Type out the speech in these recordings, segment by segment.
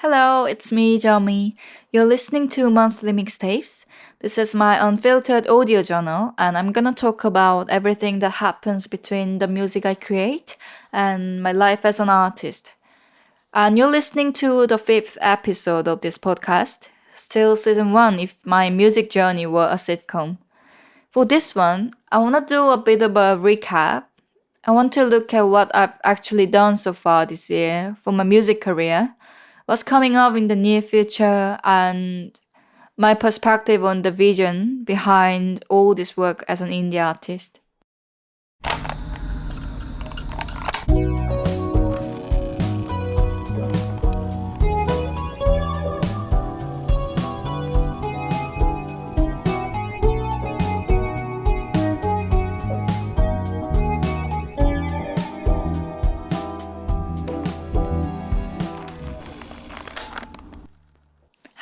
Hello, it's me, Jomi. You're listening to Monthly Mixtapes. This is my unfiltered audio journal, and I'm gonna talk about everything that happens between the music I create and my life as an artist. And you're listening to the fifth episode of this podcast, still season one if my music journey were a sitcom. For this one, I wanna do a bit of a recap. I want to look at what I've actually done so far this year for my music career, what's coming up in the near future, and my perspective on the vision behind all this work as an indie artist.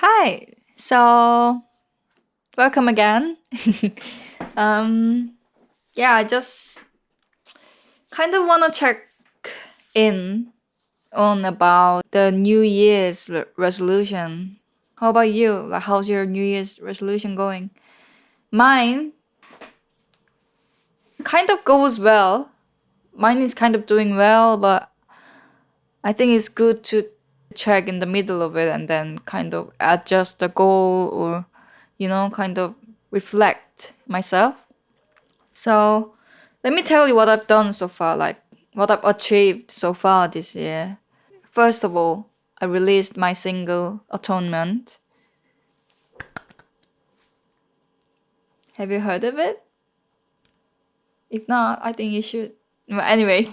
Hi, so welcome again. um, yeah, I just kind of want to check in on about the New Year's resolution. How about you? Like, how's your New Year's resolution going? Mine kind of goes well. Mine is kind of doing well, but I think it's good to check in the middle of it and then kind of adjust the goal or, kind of reflect myself. So let me tell you what I've done so far, like what I've achieved so far this year. First of all, I released my single Atonement. Have you heard of it? If not, I think you should. Well, anyway,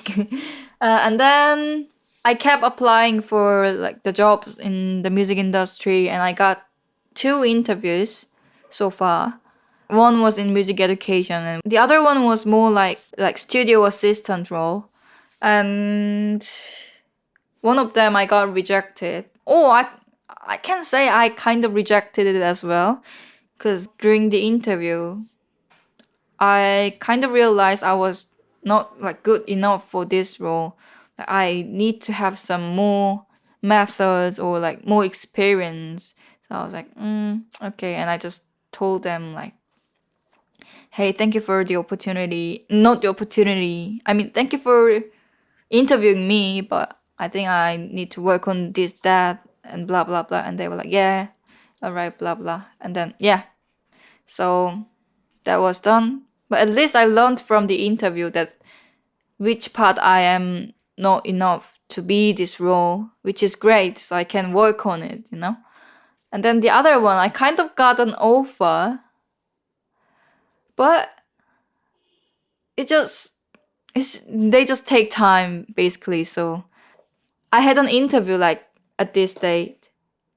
and then I kept applying for like the jobs in the music industry, and I got 2 interviews so far. One was in music education, and the other one was more like studio assistant role. And one of them I got rejected. Oh, I can say I kind of rejected it as well, because during the interview, I kind of realized I was not like good enough for this role. Like, I need to have some more methods or like more experience. So I was like, okay, and I just told them like, hey, thank you for the opportunity. Not the opportunity. I mean, thank you for interviewing me, but I think I need to work on this, that, and blah blah blah. And they were like, yeah, all right, blah blah. And then yeah, so that was done. But at least I learned from the interview that which part I am not enough to be this role, which is great. So I can work on it. And then the other one, I kind of got an offer, but they just take time basically. So I had an interview like at this date,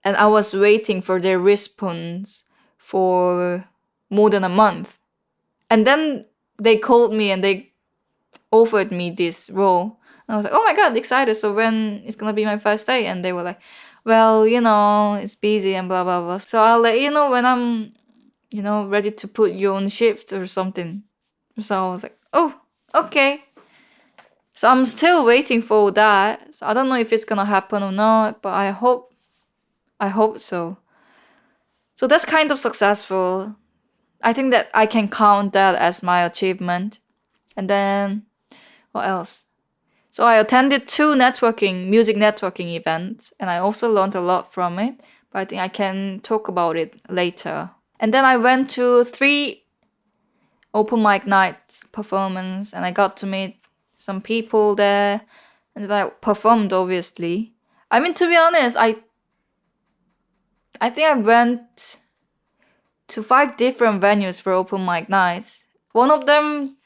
and I was waiting for their response for more than a month. And then they called me and they offered me this role. And I was like, oh my god, excited. So when it's gonna be my first day? And they were like, well, it's busy and blah blah blah. So I'll let you know when I'm, ready to put you on shift or something. So I was like, oh, okay. So I'm still waiting for that. So I don't know if it's gonna happen or not, but I hope so. So that's kind of successful. I think that I can count that as my achievement. And then what else? So I attended 2 music networking events, and I also learned a lot from it, but I think I can talk about it later. And then I went to 3 open mic nights performance, and I got to meet some people there, and I performed obviously. I mean, to be honest, I think I went to 5 different venues for open mic nights. One of them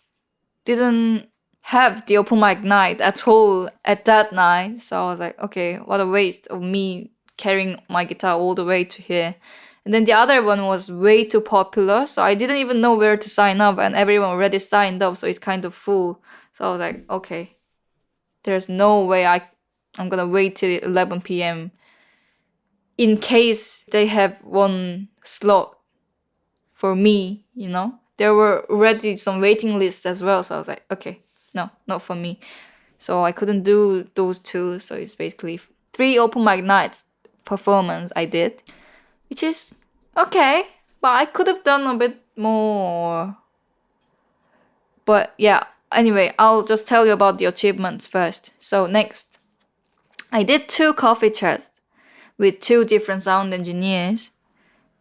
didn't have the open mic night at all at that night. So I was like, okay, what a waste of me carrying my guitar all the way to here. And then the other one was way too popular, so I didn't even know where to sign up, and everyone already signed up, so it's kind of full. So I was like, okay, there's no way I'm gonna wait till 11 p.m. in case they have one slot for me. There were already some waiting lists as well, so I was like, okay, no, not for me. So I couldn't do those 2, so it's basically 3 open mic nights performance I did, which is okay, but I could have done a bit more. But yeah, anyway, I'll just tell you about the achievements first. So next, I did 2 coffee chats with 2 different sound engineers,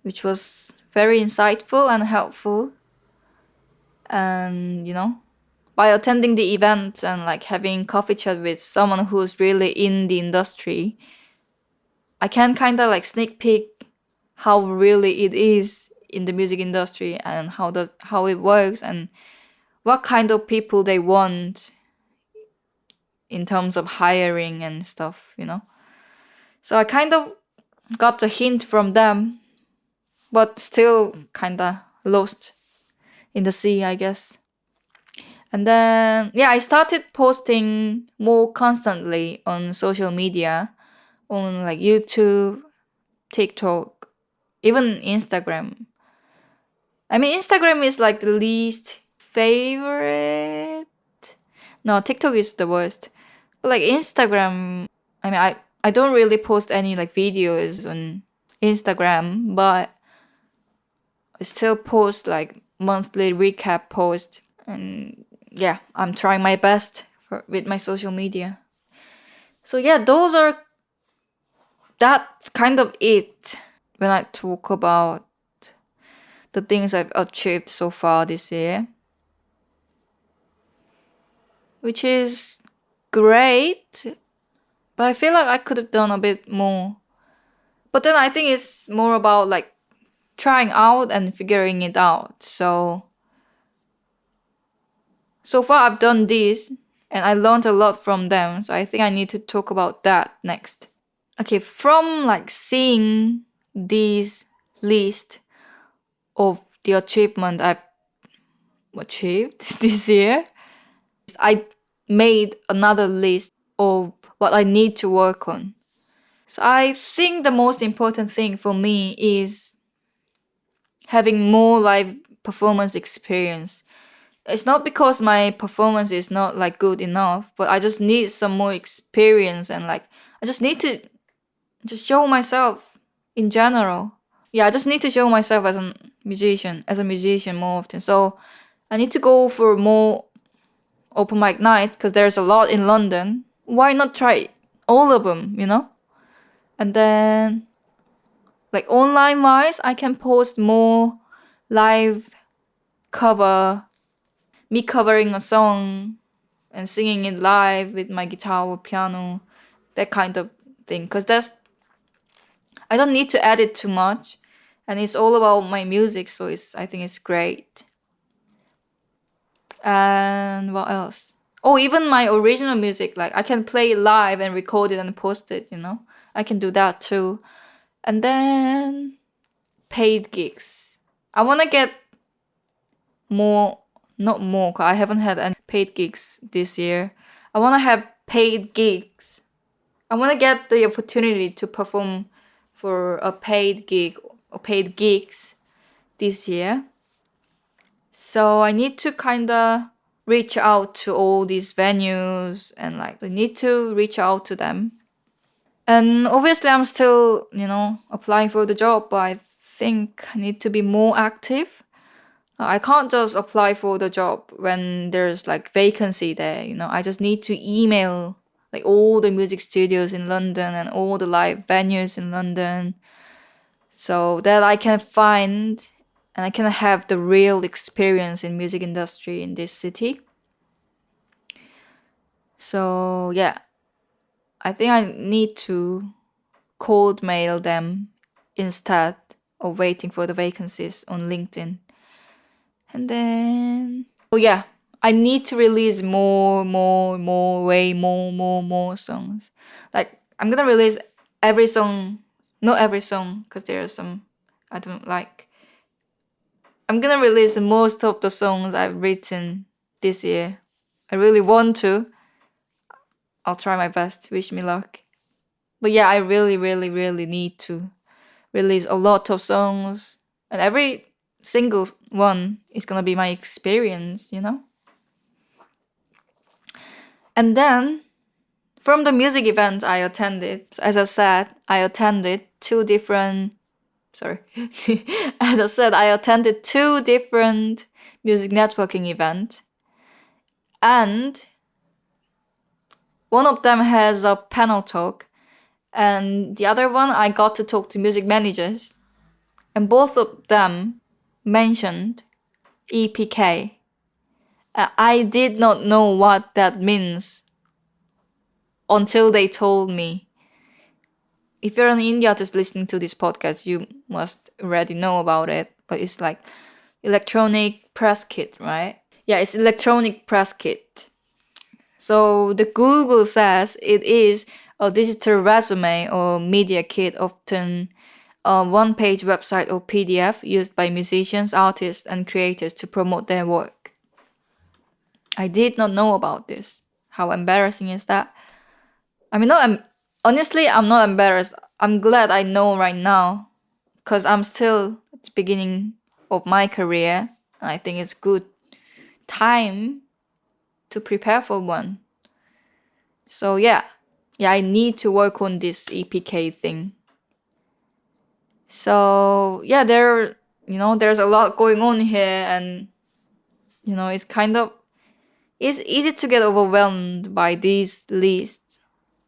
which was very insightful and helpful. And by attending the event and like having coffee chat with someone who's really in the industry, I can kind of like sneak peek how really it is in the music industry and how it works and what kind of people they want in terms of hiring and stuff. So I kind of got a hint from them, but still kind of lost in the sea, I guess. And then, yeah, I started posting more constantly on social media, on like YouTube, TikTok, even Instagram. I mean, Instagram is like the least favorite. No, TikTok is the worst. But like Instagram, I mean, I don't really post any like videos on Instagram, but I still post like monthly recap post. And yeah, I'm trying my best with my social media. So yeah, that's kind of it when I talk about the things I've achieved so far this year, which is great, but I feel like I could have done a bit more. But then I think it's more about like trying out and figuring it out. So far I've done this and I learned a lot from them. So I think I need to talk about that next. Okay, from like seeing this list of the achievement I've achieved this year, I made another list of what I need to work on. So I think the most important thing for me is having more live performance experience. It's not because my performance is not like good enough, but I just need some more experience and like I just need to just show myself in general. Yeah, I just need to show myself as a musician more often. So I need to go for more open mic nights because there's a lot in London. Why not try all of them? And then, like online wise, I can post more live cover, me covering a song and singing it live with my guitar or piano, that kind of thing. Because I don't need to edit too much, and it's all about my music, so I think it's great. And what else? Oh, even my original music, like I can play it live and record it and post it. I can do that too. And then paid gigs. I want to get more, not more, 'cause I haven't had any paid gigs this year. I want to have paid gigs. I want to get the opportunity to perform for a paid gig or paid gigs this year. So I need to kind of reach out to all these venues and like I need to reach out to them. And obviously I'm still, applying for the job, but I think I need to be more active. I can't just apply for the job when there's like vacancy there. I just need to email like all the music studios in London and all the live venues in London so that I can find and I can have the real experience in music industry in this city. So yeah, I think I need to cold mail them instead of waiting for the vacancies on LinkedIn. And then, oh yeah, I need to release more, way more songs. Like, I'm gonna release every song, not every song, because there are some I don't like. I'm gonna release most of the songs I've written this year. I really want to. I'll try my best. Wish me luck. But yeah, I really need to release a lot of songs. And every single one is gonna be my experience. And then From the music events I attended, as I said, I attended two different music networking events. And one of them has a panel talk, and the other one I got to talk to music managers. And both of them mentioned EPK. I did not know what that means until they told me. If you're an indie artist listening to this podcast, you must already know about it. But it's like electronic press kit, right? Yeah, it's electronic press kit. So the Google says it is a digital resume or media kit, often a one-page website or PDF used by musicians, artists, and creators to promote their work. I did not know about this. How embarrassing is that? I mean, honestly, I'm not embarrassed. I'm glad I know right now, because I'm still at the beginning of my career. I think it's good time to prepare for one. So yeah, I need to work on this EPK thing. So yeah, there's a lot going on here, and it's easy to get overwhelmed by these lists.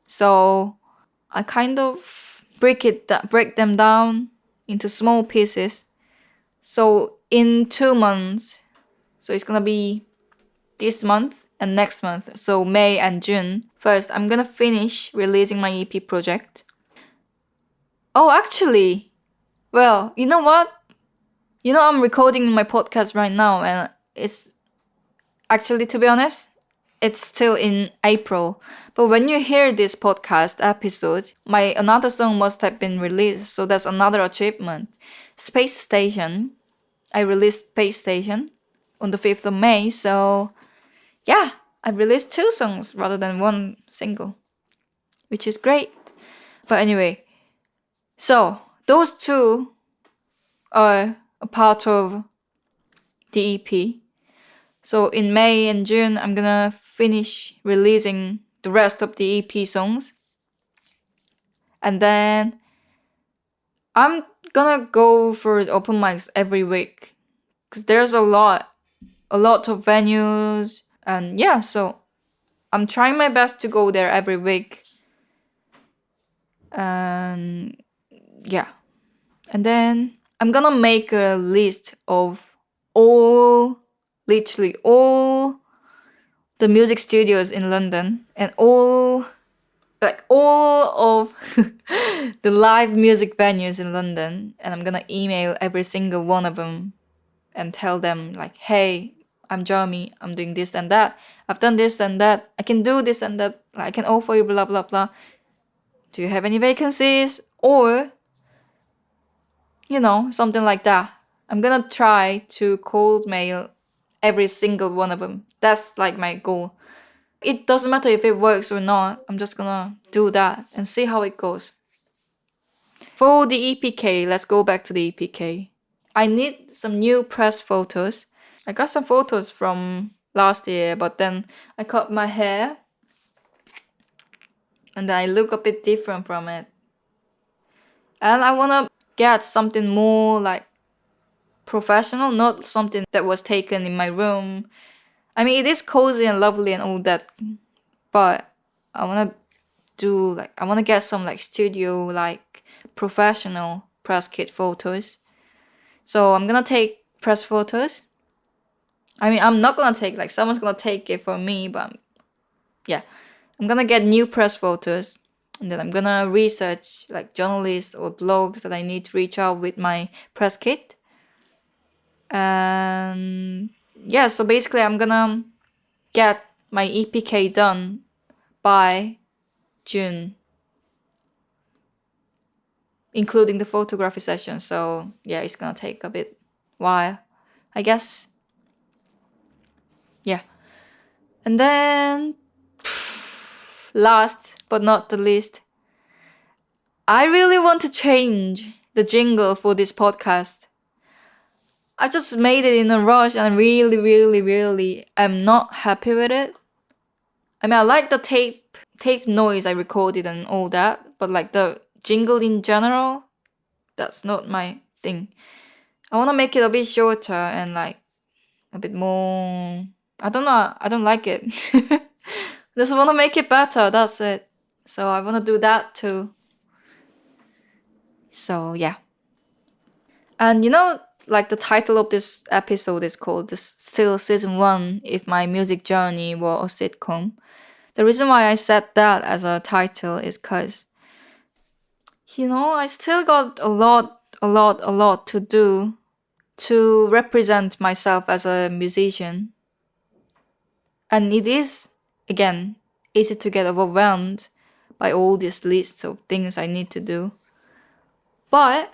So I kind of break them down into small pieces. So in 2 months, so it's gonna be this month and next month, so May and June. First, I'm gonna finish releasing my EP project. Oh, actually, well, you know what? I'm recording my podcast right now, and it's actually, to be honest, it's still in April. But when you hear this podcast episode, my another song must have been released, so that's another achievement. Space Station. I released Space Station on the 5th of May, so yeah, I released 2 songs rather than 1 single, which is great. But anyway, so those 2 are a part of the EP. So in May and June, I'm gonna finish releasing the rest of the EP songs. And then I'm gonna go for open mics every week, because there's a lot of venues. And yeah, so I'm trying my best to go there every week. And yeah. And then I'm gonna make a list of literally all the music studios in London, and all of the live music venues in London, and I'm gonna email every single one of them and tell them like, hey, I'm Jeremy, I'm doing this and that, I've done this and that, I can do this and that, I can offer you blah blah blah. Do you have any vacancies? Or something like that. I'm gonna try to cold mail every single one of them. That's like my goal. It doesn't matter if it works or not. I'm just gonna do that and see how it goes. For the EPK, let's go back to the EPK. I need some new press photos. I got some photos from last year, but then I cut my hair and I look a bit different from it. And I wanna get something more like professional, not something that was taken in my room. I mean, it is cozy and lovely and all that, but I wanna get some like studio, like professional press kit photos. So I'm gonna take press photos. I mean, I'm not gonna take, like, someone's gonna take it for me, but I'm gonna get new press photos. And then I'm gonna research like journalists or blogs that I need to reach out with my press kit. And yeah, so basically I'm gonna get my EPK done by June, including the photography session. So yeah, it's gonna take a bit while, I guess. Yeah. And then last but not the least, I really want to change the jingle for this podcast. I just made it in a rush and I really, really, really am not happy with it. I mean, I like the tape noise I recorded and all that, but like the jingle in general, that's not my thing. I want to make it a bit shorter and like a bit more. I don't know. I don't like it. Just want to make it better. That's it. So I want to do that too. So yeah. And like the title of this episode is called "This Still Season 1 If My Music Journey Were a Sitcom." The reason why I said that as a title is because, I still got a lot to do to represent myself as a musician. And it is, again, easy to get overwhelmed by all these lists of things I need to do. But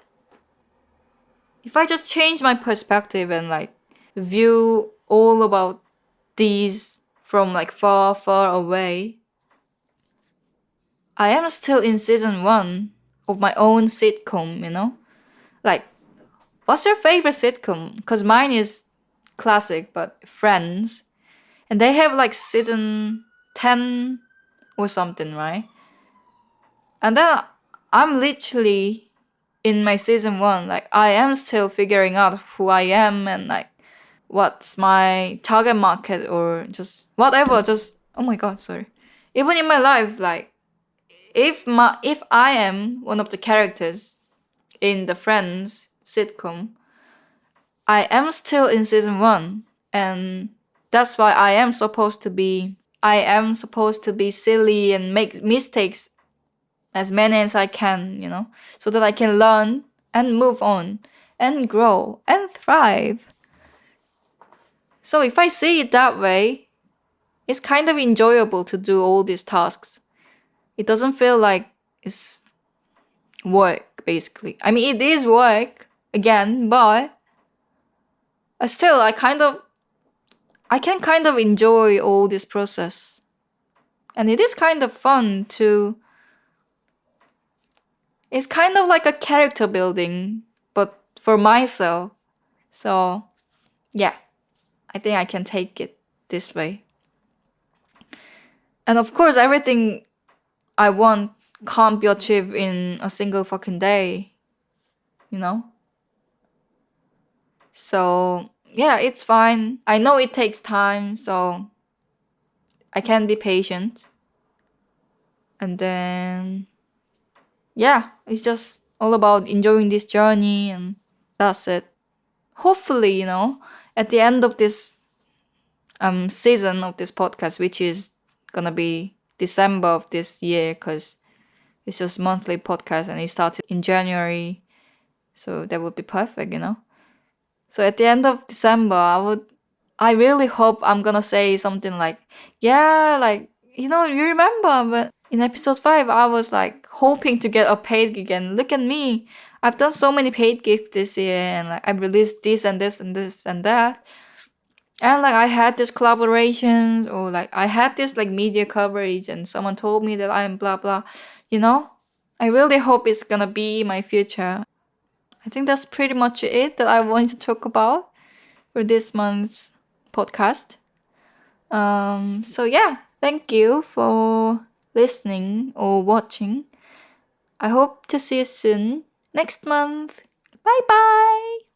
if I just change my perspective and like view all about these from like far, far away, I am still in season 1 of my own sitcom, Like, what's your favorite sitcom? Because mine is classic, but Friends. And they have like season 10 or something, right? And then I'm literally in my season 1. Like, I am still figuring out who I am and like what's my target market or just whatever. Just, oh my god, sorry. Even in my life, like, if I am one of the characters in the Friends sitcom, I am still in season 1, and that's why I am supposed to be silly and make mistakes as many as I can, so that I can learn and move on and grow and thrive. So if I see it that way, it's kind of enjoyable to do all these tasks. It doesn't feel like it's work, basically. I mean, it is work, again, but still, I can kind of enjoy all this process. And it is kind of fun to... It's kind of like a character building, but for myself. So, yeah, I think I can take it this way. And of course, everything I want can't be achieved in a single fucking day, So, yeah, it's fine. I know it takes time, so I can be patient. And then, yeah, it's just all about enjoying this journey, and that's it. Hopefully, at the end of this season of this podcast, which is gonna be December of this year, because it's just monthly podcast and it started in January, so that would be perfect, So at the end of December, I really hope I'm gonna say something like, yeah, like, you remember, but in episode 5, I was like hoping to get a paid gig, and look at me. I've done so many paid gigs this year, and like I've released this and this and this and that. And like I had these collaborations, or like I had this like media coverage, and someone told me that I'm blah blah, I really hope it's gonna be my future. I think that's pretty much it that I want to talk about for this month's podcast. So yeah, thank you for listening or watching. I hope to see you soon next month. Bye bye!